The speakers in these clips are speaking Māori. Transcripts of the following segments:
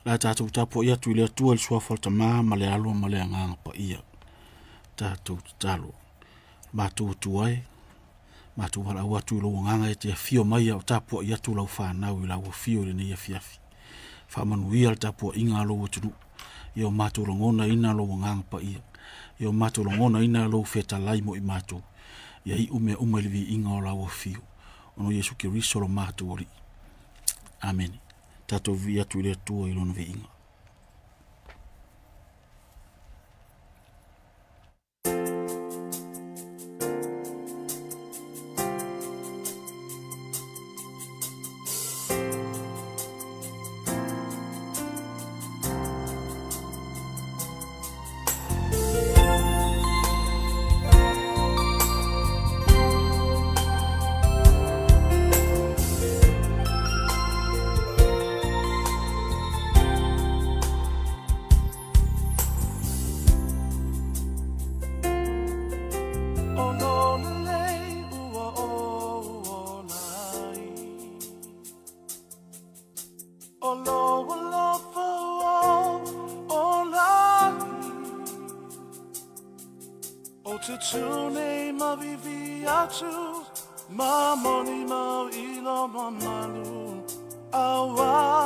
La tātou tapo ia tu le atua le sua falta ma le alo ma le anganga pa ia. Tātou talo. Mātou tuai. Mātou wala ua tu lo nganga e te fio mai au tapo ia tu lau whanau i lau fio le nei a fiafi. Whamanuia le tapo inga alo utunu. Ia mātou longona ina lo nganga pa ia. Ia mātou longona ina lo feta lai mo i mātou. Ia i ume livi inga o lau fio. Ono Yesu ki riso lo mātou ori. Amen. Tātou vi atu le atua i lona vi inga. Hawa,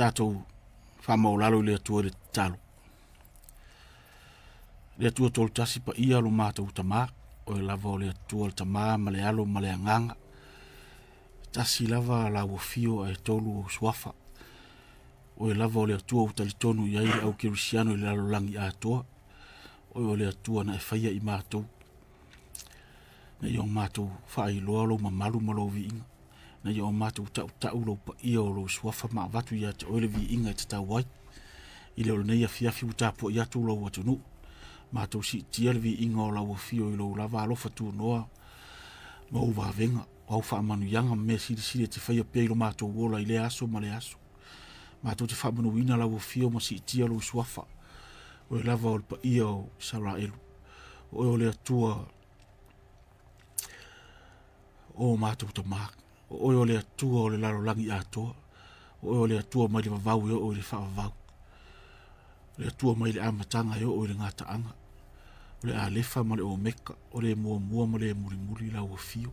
tātou whamaulalo le atua le talo. Le atua tolu tasi pa ia lo mātou tamā, o e lava o le atua le tamā ma le alo ma le anganga. Tasi lava la wafio ai tolu o swafa. O e lava o le atua o talitonu i aile au kirisiano i le alo langi atoa. O le atua na e whaia i mātou. Na i o mātou whaai loa lo ma malu ma lo vi inga. Na i o mātou tau lo pa ia o lo swafa ma vatu ia te oile vi inga te tau wai. I le o nei a fiafi utapo i atu lo watunu. Mātou si tia le vi inga o la wafio i lo lava alofa tu noa. Ma uwa venga. Au whaamanu yanga me siri te whaia pia ilo mātou wola i le aso ma le aso. Mātou te whaamanu ina la wafio ma si tia lo swafa. O e lava o le pa ia o Sara Elu. O le atua o mātou ta mak. O le atua o le laro langi atoa. O le atua mai le vavau yo o le whaavavau. Le atua mai le amatanga yo o le ngata anga. O le alefa ma le o meka. O le mua ma le muri la wafio.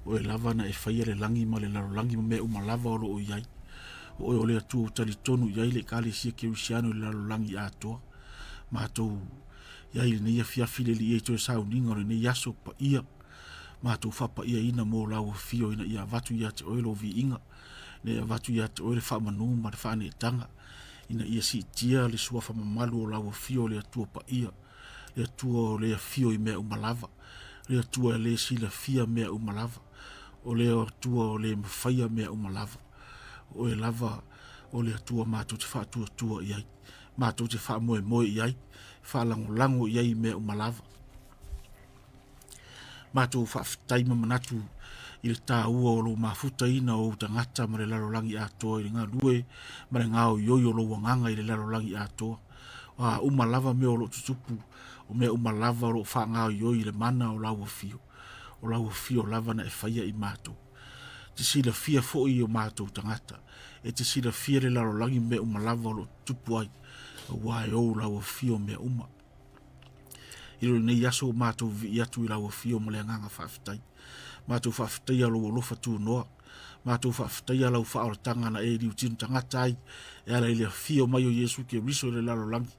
O e lava na e whaia le langi ma le laro langi ma me lava o lo o iai. O le atua o tali tonu iai le kale sia kirisiano le laro langi atoa. Mātou iai le neia fiafile li e to sau ninga le nei aso pa ia. Mātou whapa ia ina mō lau fio ina ia vatu ia te oilo vi inga. Ne vatu ia te oile whamanu ma le whaane tanga. Ina ia si tia le suafa mamalu o lau fio le atua pa ia. Le atua o le fio i mea umalava. Le atua le si la fia mea umalava. O le atua o le mawhaia mea umalava. O e lava o le atua mātou te whaatua tua iai. Mātou te wha moe iai. Wha lango iai mea umalava. Mātou whaafitai manatu i le tā ua o lo mafuta ina o tangata ma le larolangi atoa i le ngā lue ma le ngā o ioi o lo wanganga i le larolangi atoa. Wa umalava mea o lo tutupu o mea umalava o lo wha ngā o ioi i le mana o lau fio. O lau fio lava na e whaia i mātou. Te sila fia foi o mātou tangata. E te sila fia le larolangi mea umalava o lo tutupu ai. Wai o lau fio mea uma. Ilo nei yaso mātou vi atu i lau fio ma le nganga whaafitai. Mātou whaafitai alo o lofa tū noa. Mātou whaafitai alau whaaratanga na e riu tinu tangata ai. E ala ili a fio mai o Yesu ke riso le larolangi.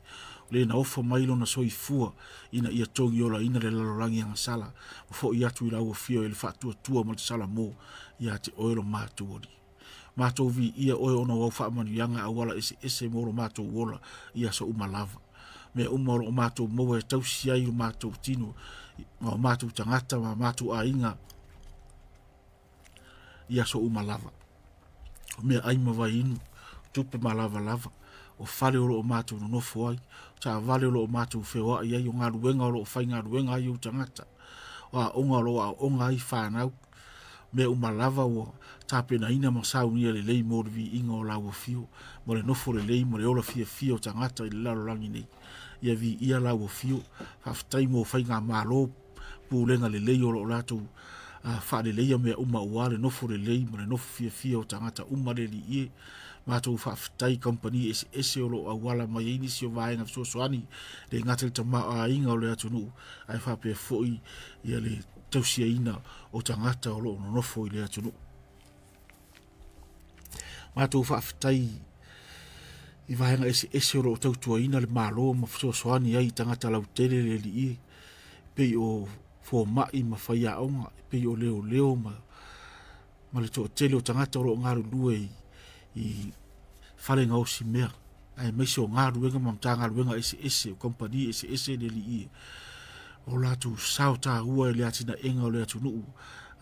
Le na ofa mailo na soi fua ina ia tongi ola ina le larolangi anga sala. O fo i atu i lau fio e le whaatua tua ma le sala mō ia te oelo mātou ori. Mātou vi ia oe ona wau whaamanu yanga awala ese moro mātou wola ia so umalava. Me umaro o mātou moa e tausi ai o mātou tino, o mātou tangata, ma mātou a inga, ia so umalava. Me ai mawai inu, tupe malava lava, o whale o mātou no nofo ai, ta vale o mātou whewa ai o ngā ruenga o whai ngā ruenga ai o tangata, o a onga a onga ai whanau, me umalava o tāpena ina masau nia le lei mōrevi inga o lau fio, mo le nofo le lei, mo le ola fia o tangata i le laro rangi nei. Ia vi ia lau fio, haftai mo whai ngā mālo, pūlenga le lei o lo lato, wha le leia mea ua le nofo le lei, mo le nofo fia o tangata le li ie, mātou whaftai company ese o lo awala mai inisi o vaenga soani, le ngata le tama a inga o le atunu, ai whapea foi ia le tausia ina o tangata o lo nofo i le atunu. Mātou whaftai i vaenga ese o lo tautua ina le malo ma soani ai tangata lau tele le li ie, pei o fo mai ma whaia aonga, pei o leo ma le to tele o tangata o lo ngaru lue i wharenga o si mea. Ai meise o ngā ruenga mamtanga ruenga ese o kompani ese le li ie. O latu sao tā ua e le atina enga o le atu nuu.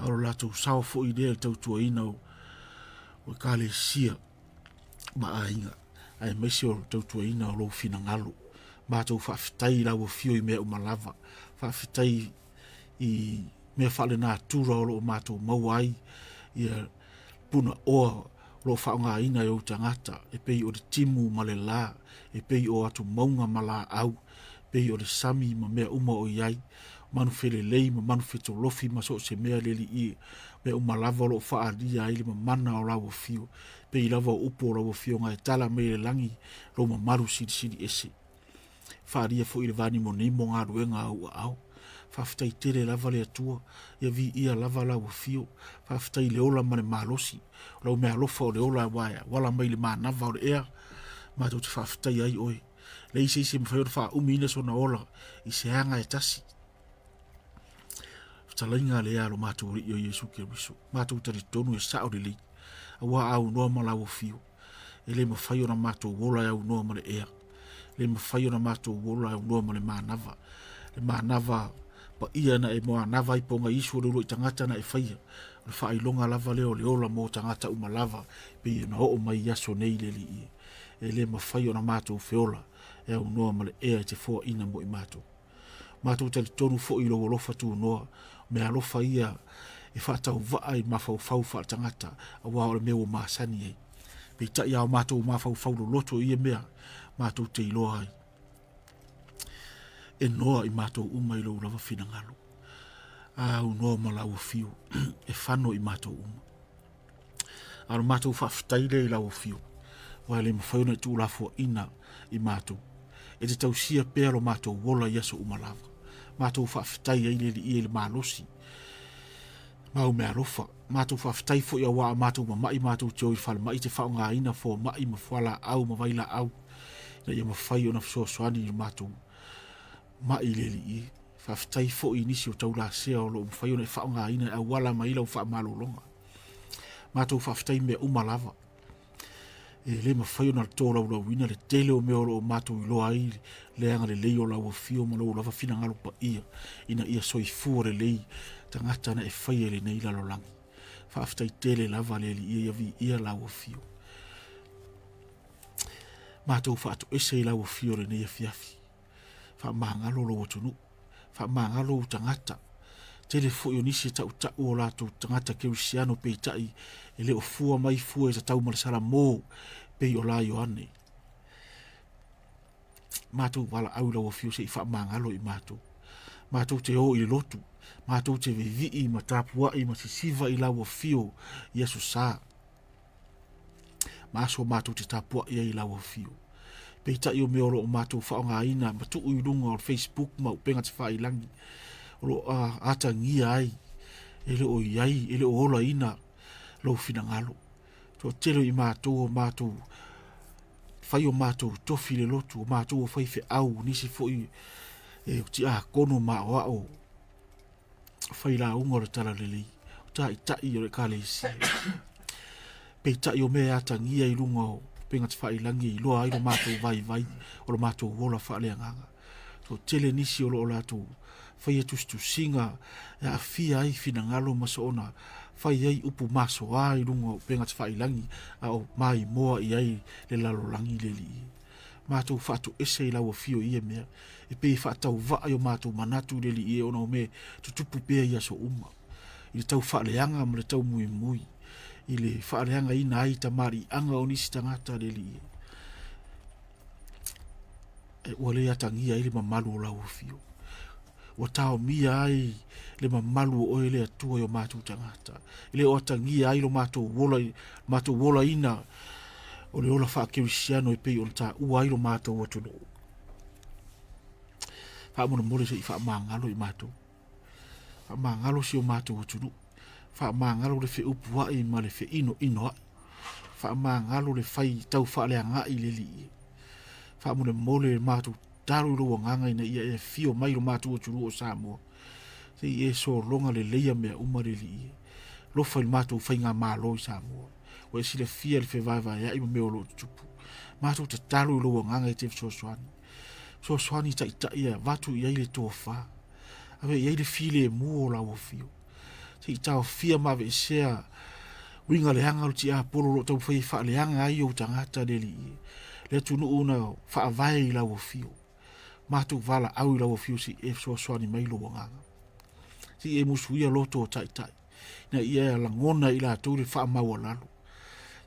O latu sao fo i lea tautua ina o kale sia ma a inga. Ai meise o tautua ina o lo fina ngalo. Mātou whaafitai lau fio i mea umalava. Whaafitai i mea whale nā tūra o lo mātou mauai. Ia puna oa lo whaonga ina o tangata. E pei o le timu ma le la. E pei o atu maunga ma la au. Pei o le sami ma mea uma o iai. Manu fele lei ma manu feto lofi ma so se mea leli i. Mea umalava lo whaaria ili ma mana o lau fio. Pei lava upo o lau fio ngai tala me le langi lo ma maru siri ese. Whaaria fo i le vani mo nei mo ngā ruenga au. Whawhitai tere lava le atua, ia vi ia lava la wafio, whawhitai le ola mane malosi, lau mea lofa o le ola waia, wala mai le manava o le ea, mātou te whawhitai ai oi. Le ise ise mwhai ora wha umi ina so na ola, i se anga e tasi. Talainga le alo mātou ri o Yesu ke riso, mātou tari tonu e sao le li, a wa au noa ma la wafio, e le mwhai ora mātou wola au noa ma le ea, le mwhai ora mātou wola au noa ma le manava, pa ia na e moa nava i ponga isu o lulu i tangata na e whaia. Le wha ilonga lava leo le ola mo tangata uma lava pe ia na o mai yaso nei le li i. E le mawhai o na mātou whiola e au noa ma le ea te fua ina mo i mātou. Mātou tali tonu fo i lo lofa tu noa me alofa ia e whaatau vaa i mawhau whau wha tangata a wā o le meo māsani ei. Pe ta ia o mātou mawhau whau lo loto i e mea mātou te iloa ai. E noa i mātou uma i lo lava whina ngalo. Au noa ma lau fiu, e whano i mātou uma. Aro mātou whawhtaile i lau fiu, wai le mawhaiona i tū lafua ina i mātou. E te tau sia pēr o mātou wola i aso uma lava. Mātou whawhtai ai le i le mālosi. Mau mea rofa, mātou whawhtai fo i a wā mātou ma mai mātou te oi whale mai te whao ngā ina fo mai ma whala au ma waila au. Na ia mawhaiona fsoaswani i mātou. Mai le li i. Whawhitai fo i nisi o tau la sea o lo mwhaiona e whao ngā ina a wala ma ila o wha malo longa. Mātou whawhitai mea umalava. E le mawhaiona le tō lau wina le tele o mea o mātou i loa ai le anga le lei o lau o fio ma lau lava whina ngalo pa ia. Ina ia soi fua le lei tangata na e whaia le nei lalo langi. Whawhitai tele lava le li ia vi ia lau o fio. Mātou whaatu ese i lau o fio le nei a fiafi. Wha maangalo lo watunu. Wha maangalo o tangata. Tele fo i nisi tau o lato tangata kerisiano pe tai e le o fua mai fua e tau malasara mō pe o la Ioane. Mātou wala au lau o fio se i wha maangalo i mātou. Mātou te o i lotu. Mātou te vivi i ma tāpua i ma sisiva i lau o fio i aso sā. Māso mātou te tāpua i lau o fio. Peita i o meolo o mātou whao ngā ina, ma tu ui runga o Facebook, ma upenga te whai langi. O lo ata ngia ai, ele o iai, ele o ola ina, lo fina ngalo. To telo i mātou o mātou, whai o mātou tofi le lotu, o mātou o whai fe au, nisi fo i, e ti a kono mā o ao, whai la unga o tala le li, o ta i tai o le ka le si. Peita i o mea ata ngia i runga o, penga te whai langi i loa ai lo mātou vai, o lo mātou wola wha leanganga. So tele nisi o lo lātou, whai atu singa, e a fia ai fina ngalo maso ona, whai ai upu maso ai runga o penga te whai langi, a o mai moa i ai le lalo langi le li. Mātou whātu ese i lau o fio i e mea, e pei whātau vai o mātou manatu le li i e ona o me tutupu pēa i aso uma. I le tau wha leanga ma le tau mui mui. I le whaareanga ina ai tamari anga o nisi tangata le li. E ua le atangia i le mamalu o lau fio. Ua tao mia ai le mamalu o ele atua i o mātou tangata. I le o atangia ai lo mātou wola ina o le ola whaakirisiano i pei o le tā ua ai lo mātou atuno. Whaamona mole se i whaamangalo i mātou. Whaamangalo si o mātou atuno. Wha maangalo le fe upu ai ma le fe ino ai. Wha maangalo le fai tau wha lea ngai le li. Wha mune mole le mātou taru rua nganga ina ia e fio mai lo mātou o turu o Samoa. Se i e so longa le leia mea uma le li. Lofa il mātou fai ngā mālo i Samoa. O e si le fia le fe vai ia ima meo lo tupu. Mātou te taru rua nganga i te soaswani. Soaswani ta ita ia vatu i aile tō wha. Awe i aile file e mua o lau o fio. Se i tau fia mawe sea winga le hanga uti a polo lo tau whai wha le hanga ai o tangata le li. Le tunu una wha vai i lau o fio. Mātou wala au i lau o fio si e soaswani mai lo wanganga. Si e musuia loto o tai. Na ia la ngona i la tau le wha maua lalo.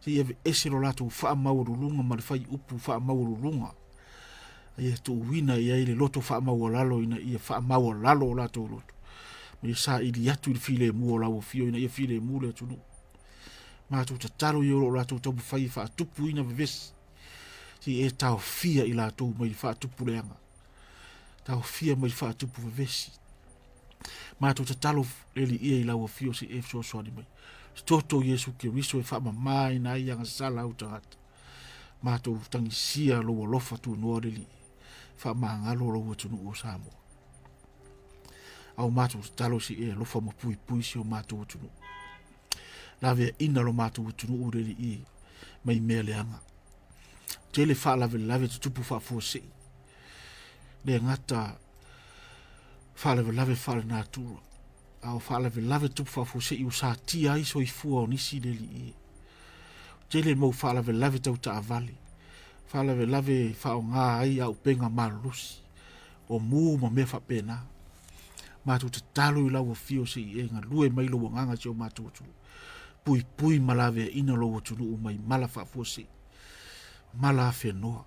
Si e ese lo lato wha maua rulunga ma le whai upu wha maua rulunga. Ia tu wina ia i le loto wha maua lalo ina ia wha maua lalo o lato loto. Me sa ili atu i file mu o lau fio ina ia file mu le tunu. Mātou ta taro i o la tau tabu whai wha tupu ina vivesi. Si e tau fia i la tau mai wha tupu leanga. Tau fia mai wha tupu vivesi. Mātou te talo leli ia I lau fio si so soani mai. Toto Yesu ke riso e wha mai na ianga sala au tangata. Mātou tangi sia lo lofa tu noa leli. Wha maangalo lo tunu o Samoa. Au mātou te talo si lofa mapui pui si o mātou tunu. Lawe ina lo mātou tunu o leli i mai mea leanga. Tele wha lave te tupu wha fosei. Le ngata wha lave wha le nātura. Au wha lave tupu wha fosei u sa tia iso I fua o nisi leli i. Tele mau wha lave tau ta avali. Wha lave wha o ngā ai au penga malusi. O mū ma mea wha pēnā. Mātou te talo I lau fio si e ngā lue mai lo nganga si o mātou tunu. Pui malave ina lo tunu mai mala wha fosei. Mala fe noa.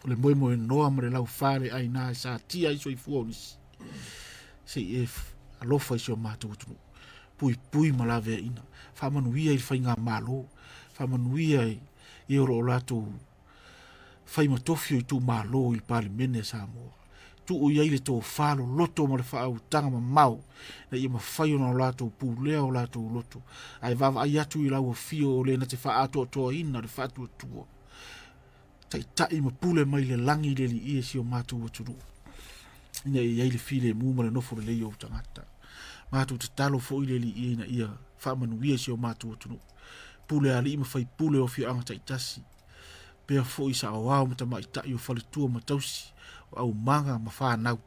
Le moe noa ma le lau whare ai nā sa tia iso I fua o nisi. Se alofa iso mātou tunu. Pui malave ina. Whamanuia I whainga malo. Whamanuia I oro o lato whaimatofio I tu malo I pali mene Samoa. Tu o iai le tō whalo loto ma le whaau tanga ma mau. Na ia ma whai ona o lato pūlea o lato loto. Ai vava ai atu I lau o fio o le na te wha ato toa ina le whatu atua. Tai ma pule mai le langi le li ia si o mātou o tunu. Ina iai le file mūma le nofo le lei o tangata. Mātou te talo fo I le li ia ina ia whamanuia si o mātou o tunu. Pule ali ima whai pule o fio anga taitasi. Pea fo I sa awao mata mai tai o whale tua matausi. Au manga ma whanau.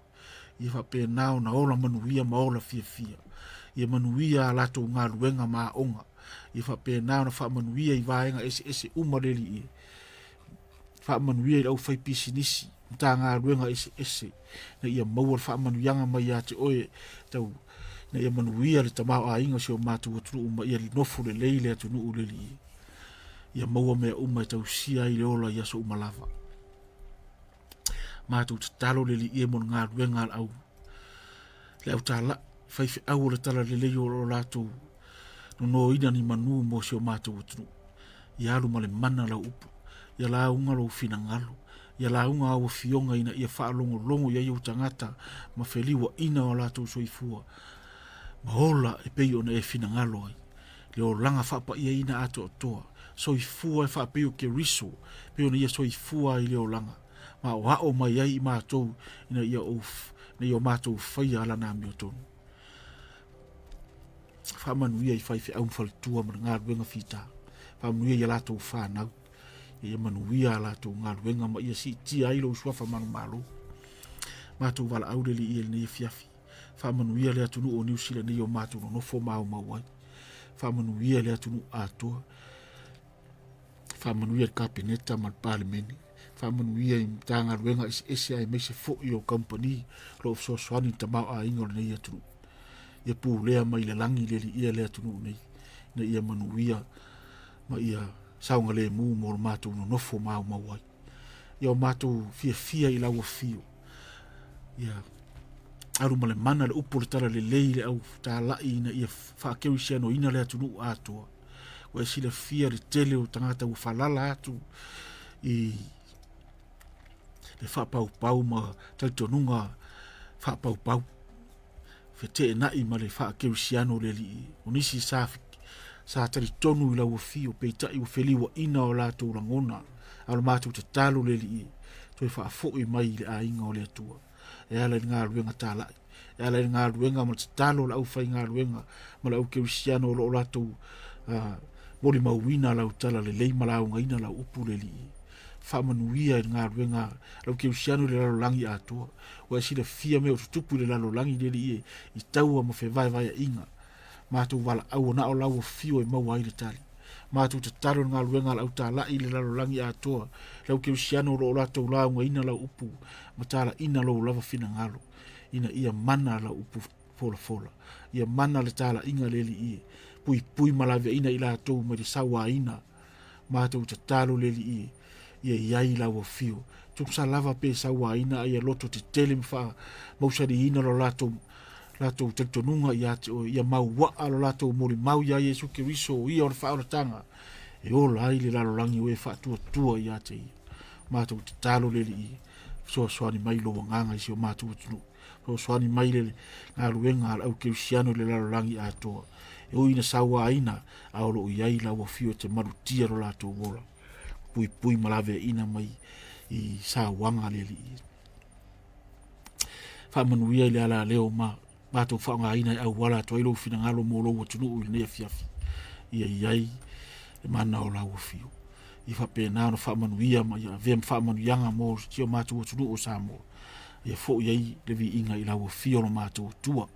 Ia whapea nao na ola manuia ma ola fia. Ia manuia lato ngā luenga ma onga. Ia whapea nao na whamanuia I vaenga ese umareli ia. Whamanuia I lau whai pisinisi. Mta ngā luenga ese. Na ia maua whamanuianga mai a te oe. Tau na ia manuia le tamau a inga si o mātou atunu uma ia li nofu le leile atunu uleli ia. Ia maua mea uma tau sia I le ola ia so umalava. Mātou te talo le li ia mon ngā ruenga au. Le au tāla, whaiwhi au le tala le leo o lātou. No ina ni manu mo si o mātou utunu. Ia alu ma le mana la upu. Ia la unga lo fina ngalo. Ia la unga au fionga ina ia wha longo ia iau tangata. Ma wheliwa ina o lātou soifua. Ma hola e pei ona e fina ngalo ai. Le o langa whapa ia ina ato o toa. Soifua e wha peo ke riso. Peo na ia soifua I le o langa. Ma o hao mai ai I mātou ina ia ouf, na ia o mātou whai ala nā mio tonu. Whamanuia I whaiwhi au mwhalitua ma ngā ruenga whita. Whamanuia I lātou whānau. Ia manuia lātou ngā ruenga ma ia si tia ailo uswafa manu malo. Mātou wala aureli I ele nei fiafi. Whamanuia le atunu o New Zealand nei o mātou no nofo mau mauai. Whamanuia le atunu ātoa. Whamanuia le kapineta ma parlimeni. Whamanuia I mtanga ruenga ese ai meise fo I o company lo so swani tamau a ingo nei atunu. Ia pūlea mai le langi le li ia le atunu nei. Na ia manuia ma ia saunga le mū mo mātou no nofo mau mauai. Ia o mātou fia I lau o fio. Ia aru ma le mana le upo le tala le leile au tā lai ina ia whaakeu siano ina le atunu atoa. Wa sila fia le tele o tangata u whalala atu I le whapau ma tautonunga whapau. Whete e nai ma le whaakeu siano le li. Onisi sa tari tonu I lau o fio peitai u wheliwa ina o lātou rangona. Alo mātou te talo le li. Toi whaafo I mai le a inga o le atua. E ala I ngā ruenga tālai. E ala I ngā ruenga ma te talo la au whai ngā ruenga. Ma la au keu siano o lātou mori mauina lau tala le leima lau ngaina lau upu le li. Whamanuia I ngā ruenga lau keu siano le lalo langi atua. Wa e sila fia meo tutupu le lalo langi le li I taua ma whewai inga. Mātou wala au na o lau o fio e mau ai le tali. Mātou te taro ngā ruenga lau tā lai le lalo langi atoa. Lau keu siano lo lātou lau ngaina lau upu. Ma tāla ina lo lava fina ngalo. Ina ia mana lau upu fola. Ia mana le tāla inga le li Pui malawe ina I lātou ma le sawa ina. Mātou te taro le li Ia iai lau o fio. Tuksa lava pe sawa ina ia loto te tele mwha. Mausari ina lo lātou tektonunga ia mau waa lo lātou mori mau ia Yesu Keriso ia o le whaoratanga. E ola ai le lalolangi o e whaatua ia te ia. Mātou te talo le li soa soani mai lo wanganga isi o mātou utunu. so swani mai le ngā ruenga au Kirisiano le larolangi atoa. E o ina sawa aina a olo iai la ua fio te marutia ro lato wola. Pui pui malave ina mai i sa wanga le li. Whamanuia le ala leo ma bato whaonga aina au wala to ilo fina ngalo mo lo tunu u ne fiafi. Ia iai e mana o la ua fio. I whapena no whamanuia ma ia vem whamanuianga mo tio matu o tunu o Samoa. Ia fo iai le vi inga i la ua fio no matu tua.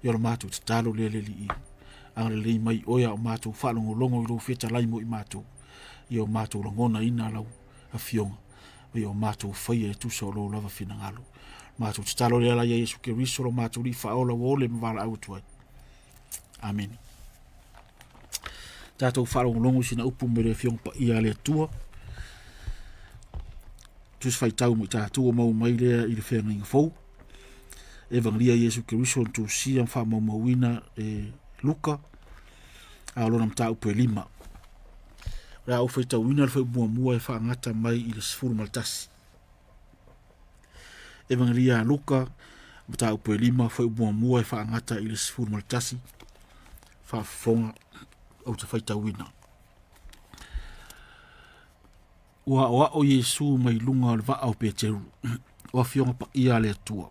Ia lo matu te talo le li i. Ang le mai oia o matu whalongo longo i lo feta laimo i matu. Ia o matu langona ina lau a fionga. Ia o matu whaia e tusa o lo lava fina ngalo. Matu te talo le ala ia Yesu ke riso lo matu li whaola wole mwala au tuai. Amen. Tātou whalongo longo sina upu mere fionga pa ia le tua. Tus fai tau mo tātou o mau mai lea i le whenga inga fau. Evangelia Yesu ke riso tu siam wha mau mauina Luka. A lona mta upu e 5. Rea au fai tau ina le fai mua e wha ngata mai i le sifuru maltasi. Evangelia Luka mta upu e 5 fai mua e wha ngata i le sifuru maltasi. Wha fonga au te whai tau ina. Ua oa o Yesu mai lunga le va au Peteru. Ua fionga pa ia le atua.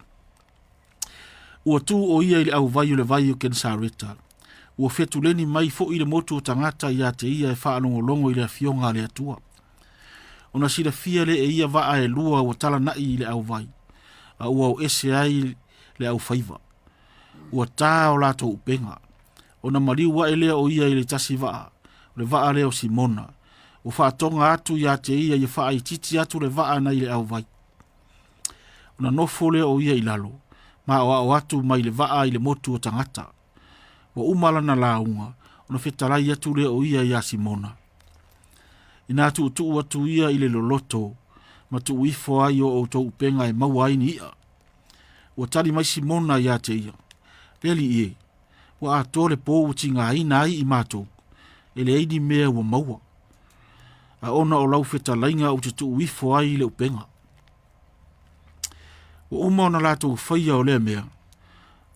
Ua tu o ia ili au vai o le vai o Kensareta. Ua fetu leni mai fo ile motu o tangata ia te ia e whaanongo longo ile fionga le atua. Ona sila fia le e ia vaa e lua o tala nai ile au vai. A ua o ese ai le au faiva. Ua taa o lato upenga. Ona mariu wa elea o ia ile tasi vaa. Le vaa leo Simona. O whaatonga atu ia te ia i whaa i titi atu le vaa na ile au vai. Ona nofo leo o ia ilalo. Ma o atu mai le vaa ile motu o tangata. Wa umala na launga, ona whetarai atu leo o ia ia Simona. Ina atu utu atu ia ile loloto, ma tu uifo ai o tau upenga e maua aini ia. Wa tali mai Simona ia te ia. Leli ie, wa atore po uti ngā ina ai i mātou, ele eidi mea wa maua. A ona o lau whetalainga o te tu uifo ai le upenga. Wa uma ona lato whaia o lea mea,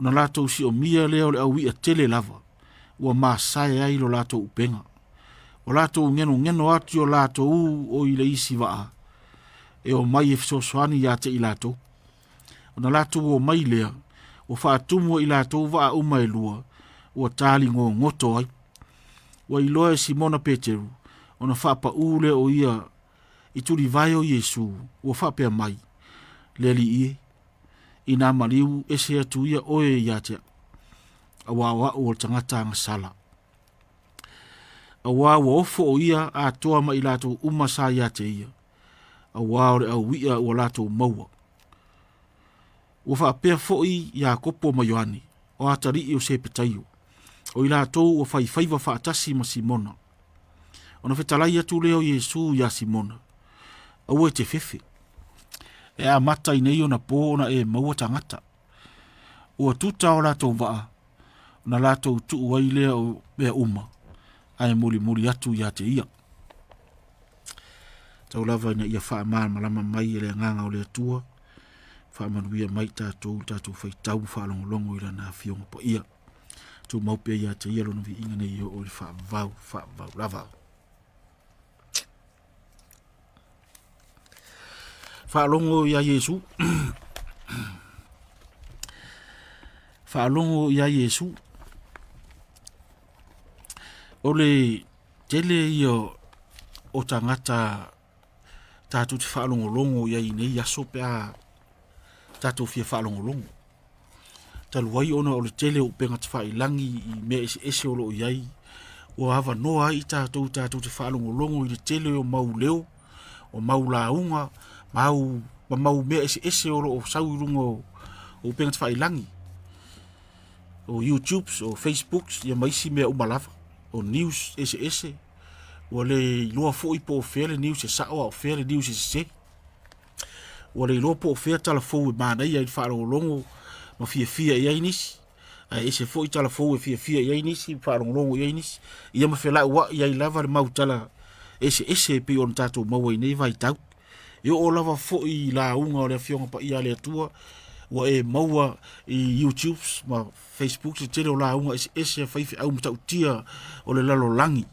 ona lato si o mia leo le au ia tele lava, ua maasae ai lo lato upenga. O lato ngeno atu o lato o ile isi waa, e o mai e fisosoani ia te i lato. Ona lato o mai lea, o whaatumu i lato waa uma e lua, ua tali ngoto ai. Wa iloa Simona Peteru, ona whaapa ule o ia, i turi vai o Yesu, ua whaapea mai, leli ie. Ina mariu ese atu ia oe ia te awa o tangata ngasala. Awa ofo o ia a toa ma ilato umasa ia te ia. Awa ore au wia o lato maua. Ufa apea fo i ia kopo ma Yohani. O atari i o sepetaio. O ilato o faiva faatasi ma Simona. Ona fetalai atu leo Yesu ia Simona. Awa te fefe. E a mata i nei o na pōna e maua tangata. Ua tuta o lato waa. Na lato tu wailea o bea uma. Ai muri atu ia te ia. Tau lava ina ia wha maa malama mai ele nganga o lea tua. Wha manuia mai tātou whai tau wha longo ila na fionga po ia. Tu maupea ia te ia lona vi inga nei o le wha vau lava. Whaalongo ia Yesu. Whaalongo ia Yesu. Ole tele ia o tangata tātou te whaalongo longo ia i nei aso pia tātou fia whaalongo longo. Taluai ona ole tele o penga te whailangi i mea ese olo iai. O hawa noa i tātou te whaalongo longo i le tele o mau leo, o mau launga, mau mea ese olo o saurungo o penga te whailangi. O YouTube, o Facebook, ia maisi mea umalava. O news ese. O le loa fo i po fere news e sao o fere news e se. O le loa po fere tala fo e mana ia i whaalongo longo ma fia ia inisi. A ese fo i tala fo e fia ia inisi, whaalongo longo ia inisi. Ia ma whela ua ia i lava le mau tala ese pe on tatou maua i nei vai tau. Yo o lava fo i la unga o le fionga pa ia le atua. ua e maua i YouTube ma Facebook se tele o la unga ese faifi au mta utia o le lalo langi.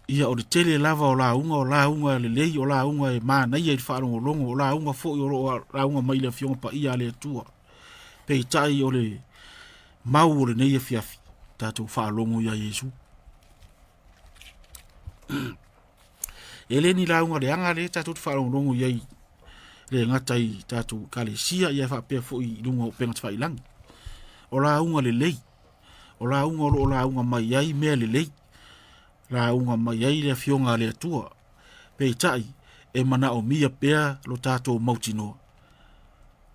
Ia o le tele lava o la unga le lei o la unga e mana ia i whaarong o longo o la unga fo i o la unga mai le fionga pa ia le tua. Pei tai o le mau o le neia fiafi tātou whaalongo ia Yesu. Ele ni la unga le anga le tātou whaalongo longo ia i le ngatai tātou kale sia ia whapea fo i lunga o penga tawha ilangi. O la unga le lei. O la unga o la unga mai ai mea le lei. La unga mai ai le fionga le atua. Pei tai e mana o mia pea lo tātou mautinoa.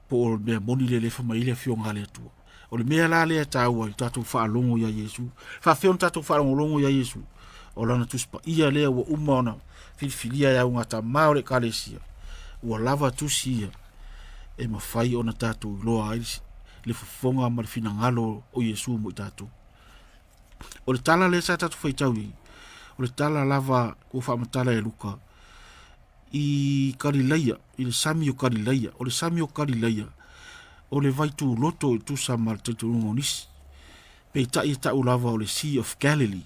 Po o mea moni le lefa mai le fionga le atua. O le mea la le tāua i tātou whaalongo ia Yesu. Whawhion tātou whaalongo longo ia Yesu. O lana tuspa ia lea ua umaona filfilia ya unga ta mao le kalesia. Ua lava tusi ia. E mawhai ona tātou loa airisi. Le fufonga ma le fina ngalo o Yesu mo i tātou. O le tala le sa tātou whaitau i. O le tala lava ko whamatala e luka. I Karileia. I le sami o Karileia. O le sami o Karileia. O le vaitu loto i tusa ma le teiturunga nisi. Pei tai e tau lava o le Sea of Galilee.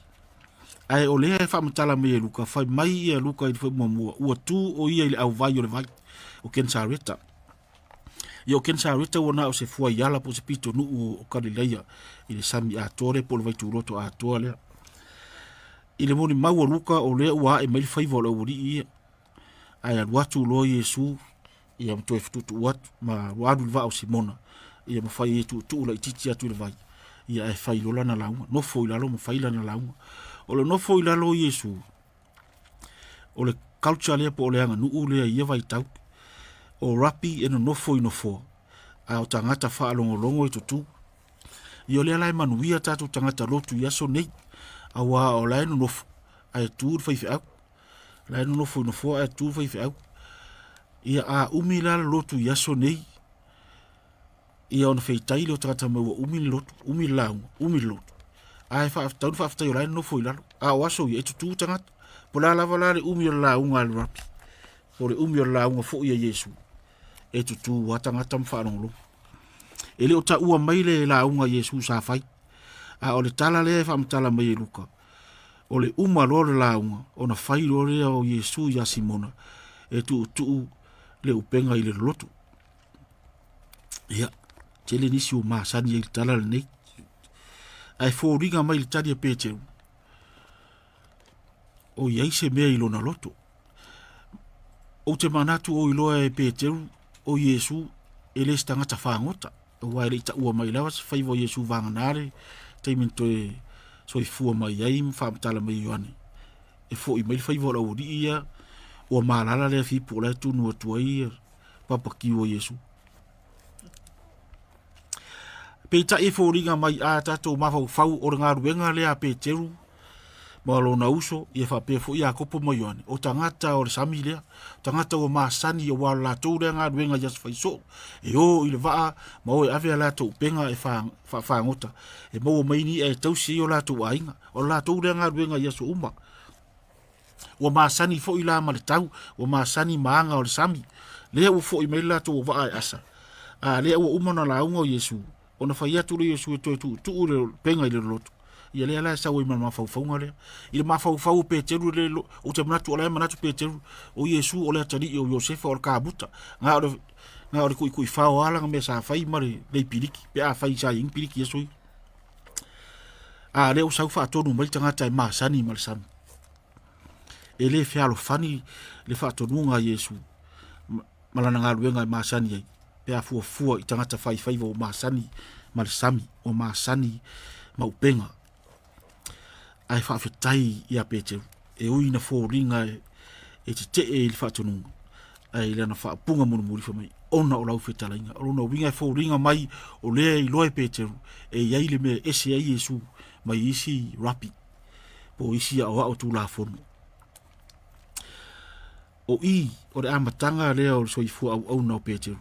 Ai o lea e whamatala me e luka. Whai mai e luka i whai mua. Ua tu o ia i le au vai o le vai. O Ken Sareta. I o Ken Sareta wana o se fua iala po se pito nuu o Karileia. I le sami a tore po le vaitu loto a tore lea. I le moni mau o luka o lea ua e maili whaiva o le uri ia. Ai aluatu lo Yesu. Ia mtoe fitutu uatu. Ma wadu le vao Simona. Ia mawhai e tu la i titi atu le vai. Ia e whai lola na launga. Nofo i lalo mawhai la na launga. O le nofo i lalo Yesu. O le culture lea po o leanga nuu lea ia vai tau. O rapi e no nofo i nofo. A o tangata wha alongo longo i tutu. I o lea lai manuia tatu tangata lotu i aso nei. A wa o lai no nofo. A e tūr whaifi au. Lai no nofo i nofo a e tūr whaifi au. Ia a umi la lotu i aso nei. Ia ona whaitai leo tangata maua umi lotu. Umi launga. Umi lotu. A e taunu whaftai o lai no nofo i lalo. A o aso i e tutu tangata. Po la lava la le umi o launga al rapi. Po le umi o launga fo ia Yesu. E tutu watangata mwhanolo. E leo ta ua maile la unga Yesu sa fai. A o le tala lea e whamtala mai e luka. O le uma lore la unga. O na fai lore o Yesu ya Simona. E tu le upenga i le loto. Ia. Tele nisi o maasani e tala le nei. Ai fo ringa mai le tani e Peteru. O iai se mea ilo na loto. O te manatu o iloa e Peteru. O Yesu e le stangata whangota. O wai le ita ua mai lawa se whaiva o Yesu vanganare. Teiminto e soi fua mai ai mwhamatala mai Ioane. E fo i mai whaiva o la uri ia. O maalala lea fipu o lai tunu atua ia. Papaki o Yesu. Peita e fo ringa mai a tato mawhau fau o ngā ruenga lea Peteru. Malo na uso i e whapea fo i a kopo mai Ioane. O tangata o le sami lea. Tangata o maasani o wala la tau rea ngā ruenga jas whaiso. E o i le waa ma o e awea la tau penga e whaangota. E mau o maini e tausi o la tau ainga. O la tau rea ngā ruenga jas uma. O maasani fo i la ma le tau. O maasani maanga o le sami. Lea o fo i mai la tau o waa e asa. A lea o umana la unga o Yesu. O na whai atu le Yesu e toi tu le penga i le loto. Ia lea la sa o ima mawhauwhaunga lea. I le mawhauwhau Peteru le o te manatu o lea manatu Peteru. O Yesu o lea tari o Iosefa o le kābuta. Ngā ore kui whao alanga mea sa whai mare lei piriki. Pe a whai sa ing piriki e soi. A lea o sau wha atonu mai tangata e maasani ma le sami. E le whialo whani le wha atonu ngā Yesu. Malana ngā ruenga e maasani ai. Pe a fua i tangata whai o maasani ma le sami. O maasani maupenga. Ai whaafetai i a Peteru. E ui na fō ringa e te i le whaatonunga. Ai lea na whaapunga muri whamai. Ona o lau whetalainga. Ona o winga e fō ringa mai o lea i loe Peteru. E iai le mea ese ai Yesu mai isi rapi. Po isi a oa o tū la whonu. O i o le amatanga lea o le soifua au na o Peteru.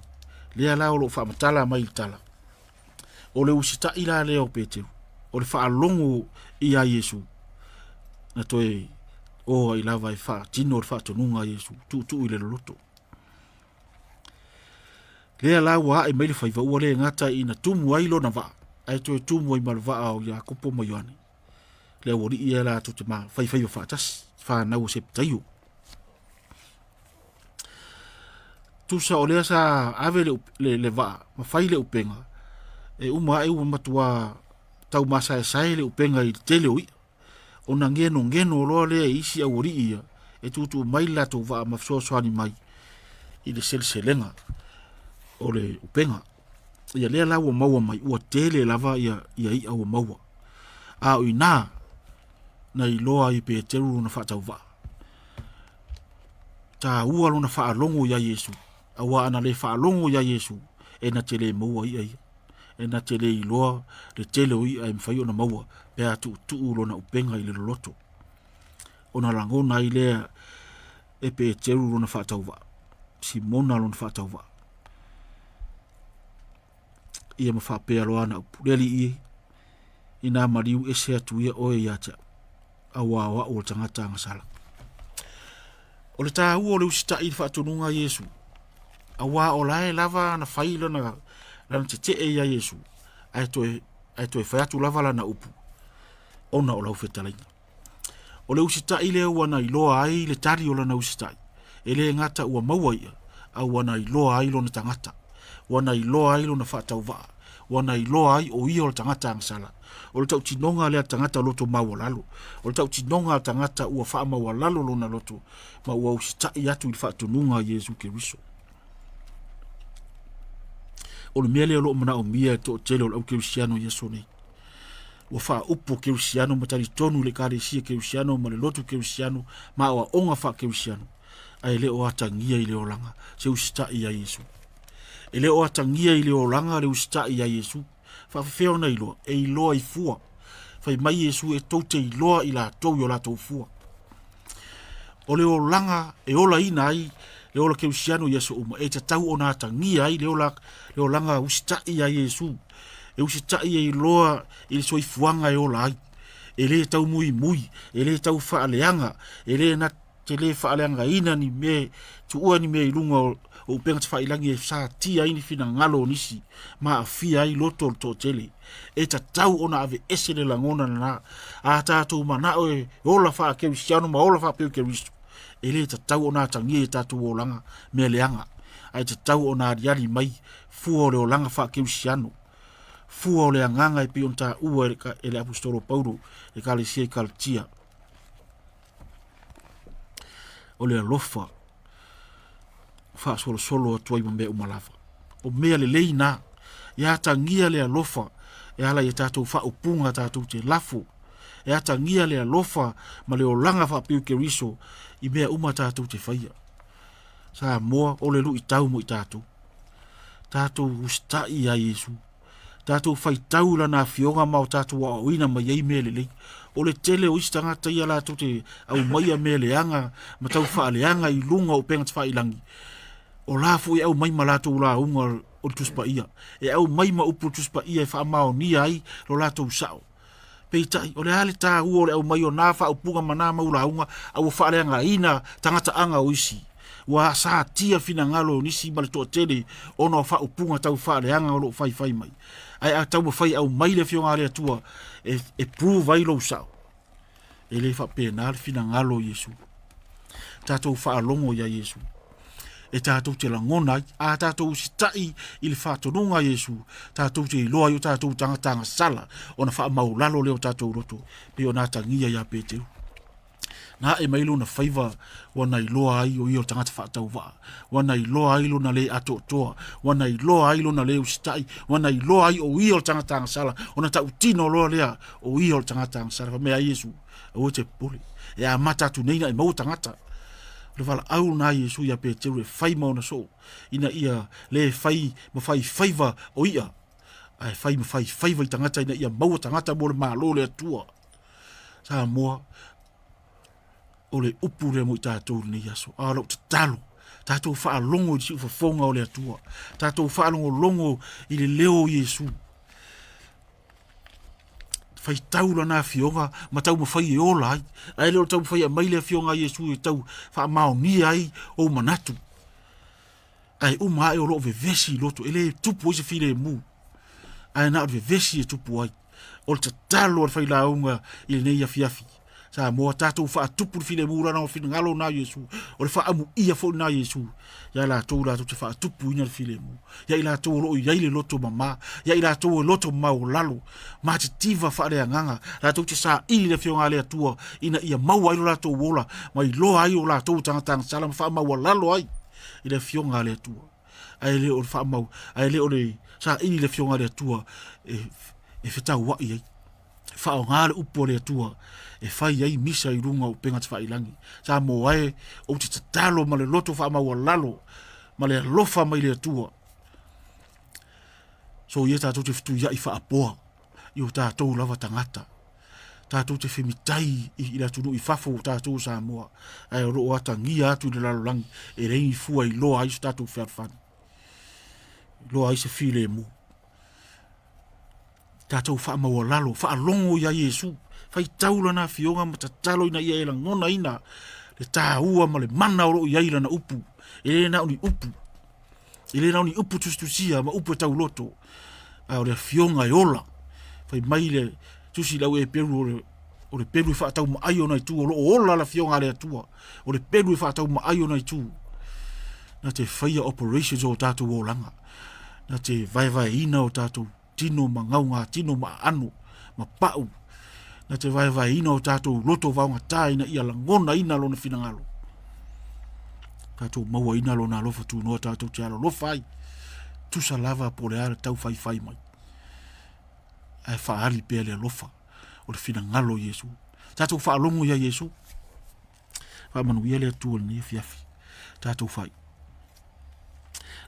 Lea la o lo whaamatala mai i tala. O le usita i la lea o Peteru. O le whaalongo i a Yesu. Na toe o i lava i wha tino o le wha tonunga Yesu. Tu i le loto. Lea la wa e mai le faiva ua le ngata ina tumu ai lo na va. Ai to tumu ai malva o ya kopo mo yoani. Le wori ia la to te ma fai fai fa tas fa na o se tayo. Tu sa ole sa ave le va ma fai le upenga. E uma e uma matua tau masa e sai le upenga i tele ui. Ona ngeno lo le isi a wori ia. E tutu mai la to va ma so so ani mai. I le selenga. O le upenga. Ia lea la ua maua mai, ua tele lava ia i ua maua. A ui nā, na i loa i pe teru na whaatau wa. Ta ua lo na whaalongo ia Yesu. A ua ana le whaalongo ia Yesu. E na tele maua ia ia. E na tele i loa, le tele ui a mwhai o na maua. Pea tu lo na upenga i le loto. O na langona i lea e pe teru lo na whaatau wa. Simona lo na whaatau wa. Ia ma whapea loa na upureli i ina mariu ese atu ia oe iata awa o tangata ngasala. O le tā ua o le usita i whaatununga Yesu. Awa o lae lava na whaila na te ia Yesu. Ai toi whaiatu lava la na upu. Ona o lau whetalaina. O le usita i le ua na iloa ai le tari o la na usita i. E le ngata ua maua ia. Au wana iloa ai lo na tangata. Wana iloa ai lo na whaatau waa. Wana iloa ai o ia o tangata angsala. O le tau tinonga lea tangata loto maua lalo. O le tau tinonga tangata ua wha maua lalo lo na loto. Ma ua usitai atu i whaatununga Yesu Keriso. O le mele o lo mana o mia to tele o lau Kerisiano Yesu nei. Ua wha upo Kerisiano matari tonu le kare sia Kerisiano ma le loto Kerisiano ma ua onga wha Kerisiano. Ai le o atangia i le o langa se usitai a Yesu. E le o atangia i le o langa le usitai a Yesu. Whawhewheo na iloa, e iloa i fua. Whai mai Yesu e taute iloa i la tau i o la tau fua. O le o langa e ola ina ai, le ola Kerisiano Yesu uma, e te tau o na atangia ai, le o langa usitai a Yesu. E usitai e iloa i le soifuanga e ola ai. E le tau mui, e le tau whaaleanga, e le na te le whaaleanga ina ni me, tu ua ni me ilunga o penga te whailangi e sa tia ini fina ngalo nisi, ma a fia ai loto to tele. E ta tau ona ave ese le langona na, a tātou mana e ola wha Kerisiano ma ola wha peo Keristo. E le ta tau ona tangi e tātou o langa me leanga. Ai ta tau ona ariari mai, fua o le o langa wha Kerisiano. Fua o le anganga e pion ta ua e le apostolo Paulo, e ka le sia i kaltia. O le alofa, fa solo tuai mambe umalafa. O mea le leina, ia tangia le alofa, e ala i tātou fa upunga tātou te lafo. E tangia le alofa, ma le o langa fa piu Keriso, i mea uma tātou te whaia. Sa moa, o le lu i tau mo i tātou. Tātou ustai a Yesu. Tātou whai tau la nā fionga mao tātou a oina ma iei mea le lei. O le tele o istanga tai ala to te au mai a mea leanga, ma tau wha leanga i lunga o penga te wha ilangi. O la fu e au mai malato la unga o tuspa ia. E au mai ma upu tuspa ia e wha mao ni ai lo lato usao. Peitai, o le hale tā ua o le au mai o nā wha upunga mana maula unga au wha leanga ina tangata anga o isi. Wa sa tia fina ngalo nisi ma le toa tele ono wha upunga tau wha leanga o lo whai mai. Ai a tau mawhai au mai le fionga le atua e prove ai lo usao. E le wha pēnā le fina ngalo Yesu. Tātou wha alongo ia Yesu. E tātou te langona, a tātou usitai i le whātonunga Yesu, tātou te iloa i o tātou tangatanga sala, o na wha maulalo leo tātou roto, pe o nā tangia ia pēteu. Nā e mailo na whaiva, wana iloa ai o i o tangata whaatau waa, wana iloa ai lo na le ato toa, wana iloa ai lo na le usitai, wana iloa ai o i o tangatanga sala, o na tau tino loa lea o i o tangatanga sala, mea Yesu, o te pole, e a mata tu neina e mau tangata, le wala au na Yesu ia pēteu e whai mauna so, ina ia le whai ma whai whaiva o ia, ai whai ma whai whaiva i tangata ina ia mau tangata mo le malo le atua, sa moa, o le upu le mo i tātou ni aso, a lau te talo, tātou wha longo i si ufa fonga o le atua, tātou wha longo i le leo Yesu, fai tau la na fionga, ma tau ma fai e ola ai. Ai leo tau fai a maile fionga Yesu e tau wha mao ni ai o manatu. ai uma ai o lo vevesi loto ele tupu ise file mu ai na vevesi e tupu ai o te talo o fai la unga i nei ia fiafi sa mo tatu fa tupu file mu rana o fina ngalo na Yesu o fa amu ia fo na Yesu ya la to la to fa tupu ina file mu ya ila to lo ya ile loto mama ya ila to loto mau lalo ma te tiva fa le nganga la to te sa i le fionga le tua ina ia mau ai la to wola mai lo ai o la to tanga sala fa mau lalo ai ile fionga le tua ai le o fa mau ai le o le sa i le fionga le tua e feta wa i fa o ngale upo le tua e fai ai misa i runga o penga te whailangi. Sa mo ai o te tatalo ma le loto wha maua lalo, ma le lofa mai le tua. So ia tātou te fitu ia i wha apoa, i o tātou lava tangata. Tātou te whemitai i la tunu i whafo o tātou sa moa. Ai o roo ata ngia atu i le lalo langi, e rei fua i loa ai se tātou whewhani. Loa ai se while mo. Tātou wha maua lalo, wha longo ia Yesu. Fai taula na fionga ma tatalo ina ia ngona ina le tāua ma le mana o ia ila na upu ele na uni upu ele na uni upu tustusia ma upu tau loto a o le fionga e ola fai mai le tusi lau e peru o le peru fa tau ma aio na tu o ola la fionga le tua o le peru fa tau ma aio na tu na te fire operations o tatu o langa na te vai ina o tatu tino ma ngaunga tino ma anu ma pau na te vai ina o tātou loto vaunga tā ina ia langona ina lona finangalo. Tātou maua ina lona alofa tu noa tātou te alo lofai. Tusa lava po le ara tau fai mai. Ai whaari pēr le alofa o le finangalo Yesu. Tātou whaalongo ia Yesu. Whaamanuia le atua le nia fiafi. Tātou whai.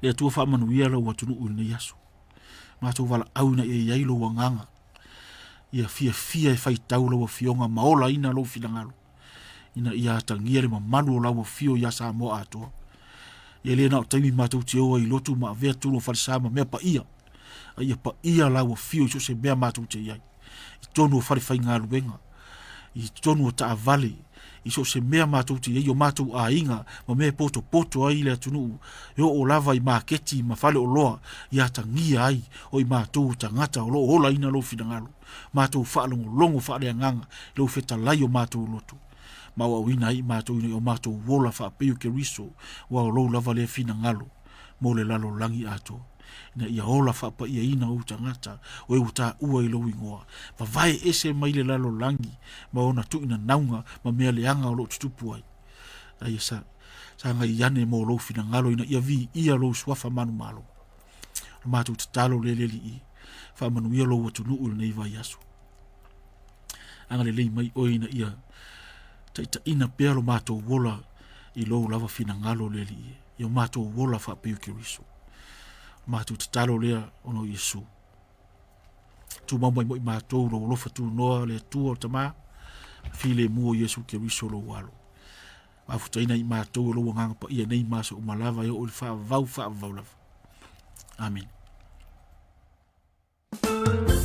Le atua whaamanuia la watunu ul ne yasu. Mātou wala au na e yailo wanganga. Ia fia e fai tau lau fionga maola ina lau finangalo. Ina ia atangia le mamanu o lau fio ia sa moa atoa. Ia le na o taimi mātou te oa i lotu ma vea tūlo wharisama mea pa ia. Ia pa ia lau fio i so se mea mātou te iai. I tonu o wharifai ngā luenga. I tonu o taa vale. I so se mea mātou te iai o mātou a inga ma mea poto ai le atunu. Eo o lava i māketi ma whale o loa i atangia ai o i mātou tangata o lo ola ina lau finangalo. Mātou whaalongo longo whaare anganga leo wheta lai o mātou loto. Maua wina i mātou ina o mātou wola whaapeo ke riso wa o lou lava lea fina ngalo mo le lalo langi ato. Ina ia ola whaapa ia ina o tangata o e uta ua i lou ingoa. Ma vai ese mai le lalo langi ma ona tu ina naunga ma mea leanga o lo tutupu ai. Ai sa ngai iane mo lou fina ngalo ina ia vi ia lou swafa manu malo. Mātou te talo le leli i. Whaamanu ia lo watu nuu nei vai asu. Angale lei mai oina ia taita ina pealo mātou wola i lo lava fina ngalo leli i. Ia mātou wola whaapeu ki riso. Mātou te talo lea ono Yesu. Tu mamai moi mātou lo lofa tu noa le tua o tama. File mua Yesu ki riso lo walo. Mafutaina i mātou lo wanganga pa ia nei masa umalava ia o li wha vau lava. Amen. Hallelujah.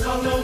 Sanga